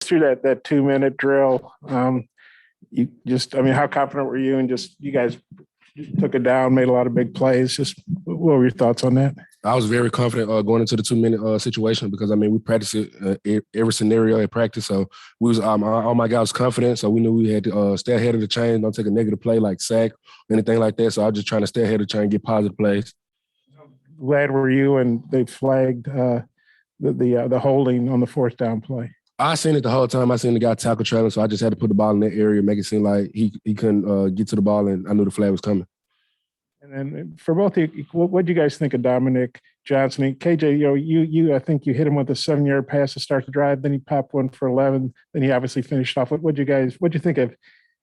through that 2-minute drill. How confident were you? And just you guys took it down, made a lot of big plays. Just what were your thoughts on that? I was very confident going into the 2-minute situation because, we practiced it every scenario at practice. So we was all my guys was confident. So we knew we had to stay ahead of the chain, don't take a negative play like sack, anything like that. So I was just trying to stay ahead of the chain, get positive plays. Glad were you and they flagged the holding on the 4th down play? I seen it the whole time. I seen the guy tackle trailing, so I just had to put the ball in that area, make it seem like he couldn't get to the ball, and I knew the flag was coming. And then for both of you, what do you guys think of Dominic Johnson? KJ, you I think you hit him with a 7-yard pass to start the drive. Then he popped one for 11. Then he obviously finished off. What'd you think of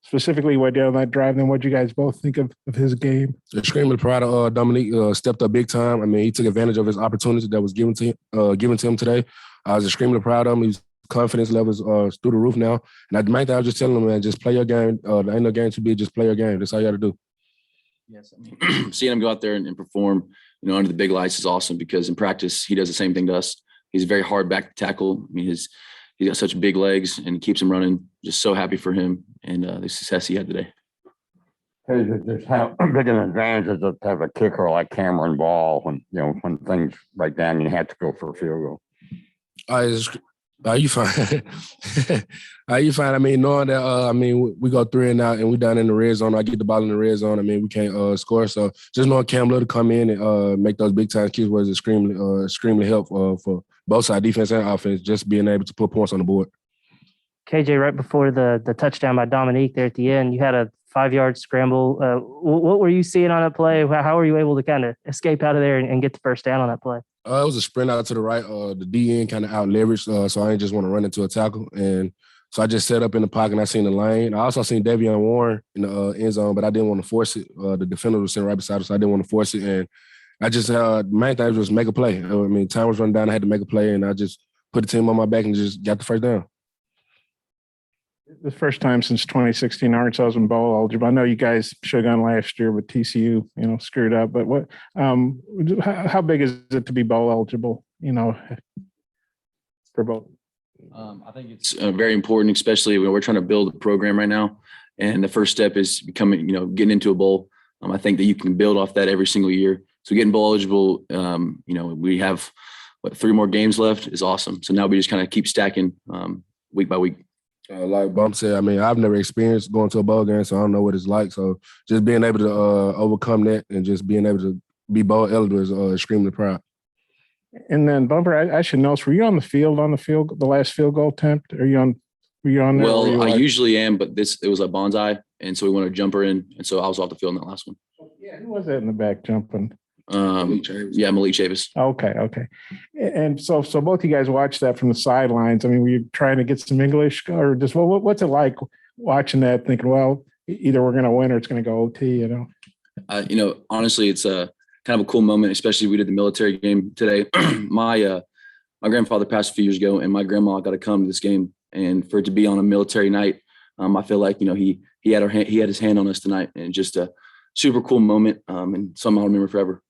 specifically what did on that drive? Then what'd you guys both think of his game? Extremely proud of Dominic. Stepped up big time. He took advantage of his opportunity that was given to him today. I was extremely proud of him. He's confidence levels through the roof now. And the main thing I was just telling him, man, just play your game. There ain't no game too big. Just play your game. That's all you got to do. Yes, seeing him go out there and perform, under the big lights is awesome because in practice he does the same thing to us. He's very hard back to tackle. He's got such big legs and keeps him running. Just so happy for him and the success he had today. Just how big an advantage is it to have a kicker like Cameron Ball when things break down and you have to go for a field goal? You fine? You fine? Knowing that, we go 3 and out and we down in the red zone. I get the ball in the red zone. We can't score. So just knowing Cam Little to come in and make those big time kicks was extremely helpful for both sides, defense and offense, just being able to put points on the board. KJ, right before the touchdown by Dominique there at the end, you had a 5-yard scramble. What were you seeing on that play? How were you able to kind of escape out of there and get the first down on that play? It was a sprint out to the right. The DN kind of out leveraged, so I didn't just want to run into a tackle. And so I just set up in the pocket and I seen the lane. I also seen Davion Warren in the end zone, but I didn't want to force it. The defender was sitting right beside us, so I didn't want to force it. And I just, the main thing was make a play. Time was running down. I had to make a play, and I just put the team on my back and just got the first down. The first time since 2016 Arkansas was in bowl eligible. I know you guys should have gone last year with TCU, screwed up. But what? How big is it to be bowl eligible? For both. I think it's very important, especially when we're trying to build a program right now. And the first step is becoming, getting into a bowl. I think that you can build off that every single year. So getting bowl eligible, we have 3 more games left is awesome. So now we just kind of keep stacking week by week. Like Bump said, I've never experienced going to a bowl game, so I don't know what it's like. So just being able to overcome that and just being able to be bowl eligible is extremely proud. And then Bumper, I should know, so were you on the last field goal attempt? Were you on there? Well, I usually am, but it was a bonsai, and so we wanted a jumper in, and so I was off the field in that last one. Yeah, who was that in the back jumping? Malik Chavis. Okay. And so both you guys watched that from the sidelines. Were you trying to get some English or just what's it like watching that, thinking, well, either we're going to win or it's going to go OT, Honestly, it's a kind of a cool moment, especially we did the military game today. My grandfather passed a few years ago and my grandma got to come to this game, and for it to be on a military night, I feel like, he had his hand on us tonight, and just a super cool moment and something I'll remember forever.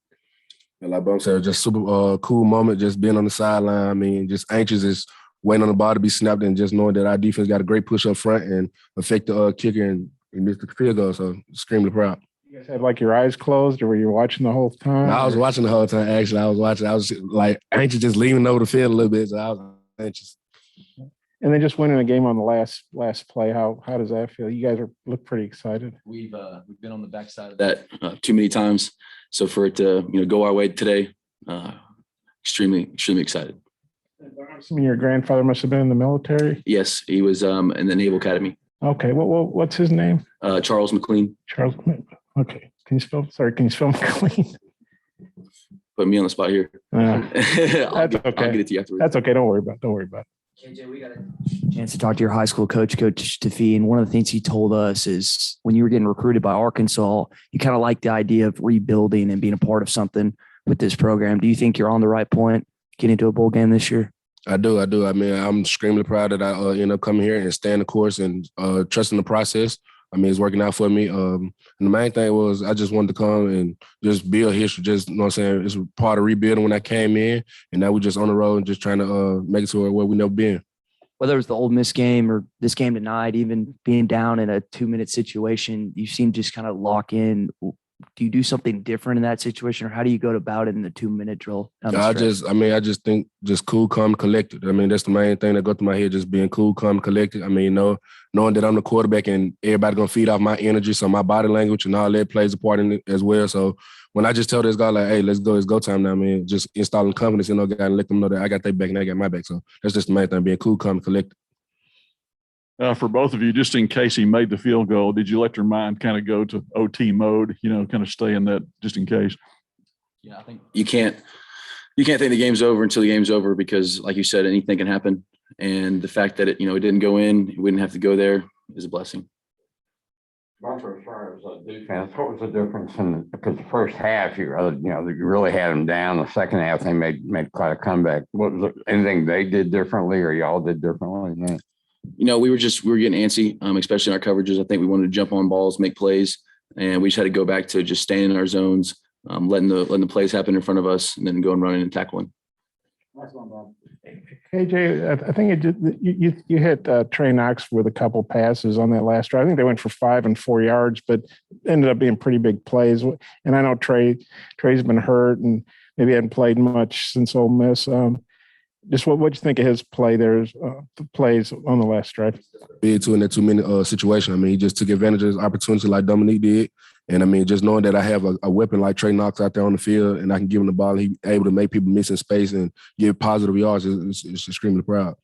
Like Bump said, just super cool moment, just being on the sideline. Just anxious, is waiting on the ball to be snapped and just knowing that our defense got a great push up front and affect the kicker and miss the field goal. So extremely proud. You guys had your eyes closed, or were you watching the whole time? No, I was watching the whole time. Actually, I was anxious, just leaning over the field a little bit. So I was anxious. And then just winning a game on the last play. How does that feel? You guys look pretty excited. We've been on the backside of that too many times. So for it to go our way today, extremely excited. Your grandfather must have been in the military. Yes, he was in the Naval Academy. Okay, what's his name? Charles McLean. Charles. Okay, can you spell McLean? Put me on the spot here. That's okay. I'll get it to you afterwards. That's okay. Don't worry about it. KJ, we got a chance to talk to your high school coach, Coach Tafee, and one of the things he told us is when you were getting recruited by Arkansas, you kind of liked the idea of rebuilding and being a part of something with this program. Do you think you're on the right point getting to a bowl game this year? I do. I'm extremely proud that I end up coming here and staying the course and trusting the process. It's working out for me. And the main thing was I just wanted to come and just build history. Just, you know what I'm saying? It's part of rebuilding when I came in. And now we're just on the road and just trying to make it to where we've never been. whether it was the Ole Miss game or this game tonight, even being down in a 2-minute situation, you seem to just kind of lock in. Do you do something different in that situation, or how do you go about it in the 2-minute drill? I just think just cool, calm, collected. I mean, that's the main thing that go through my head, just being cool, calm, collected. I mean, knowing that I'm the quarterback and everybody gonna feed off my energy, so my body language and all that plays a part in it as well. So when I just tell this guy like, hey, let's go, it's go time now, man, just installing confidence in those guys and let them know that I got their back and they got my back. So that's just the main thing, being cool, calm, collected. For both of you, just in case he made the field goal, did you let your mind kind of go to OT mode, kind of stay in that just in case? Yeah, I think you can't think the game's over until the game's over, because like you said, anything can happen. And the fact that it didn't go in, we didn't have to go there, is a blessing. Bumper, as far as defense, what was the difference because the first half, you really had them down. The second half, they made quite a comeback. What was anything they did differently or y'all did differently? Yeah. We were getting antsy, especially in our coverages. I think we wanted to jump on balls, make plays, and we just had to go back to just staying in our zones, letting the plays happen in front of us, and then going running and tackling. KJ, I think you hit Trey Knox with a couple passes on that last drive. I think they went for 5 and 4 yards, but ended up being pretty big plays. And I know Trey's been hurt and maybe hadn't played much since Ole Miss. Just what'd you think of his play there, the plays on the last drive? Big too in that 2-minute situation. I mean, he just took advantage of his opportunity like Dominique did. And I mean, just knowing that I have a weapon like Trey Knox out there on the field and I can give him the ball, and he's able to make people miss in space and give positive yards, it's extremely proud.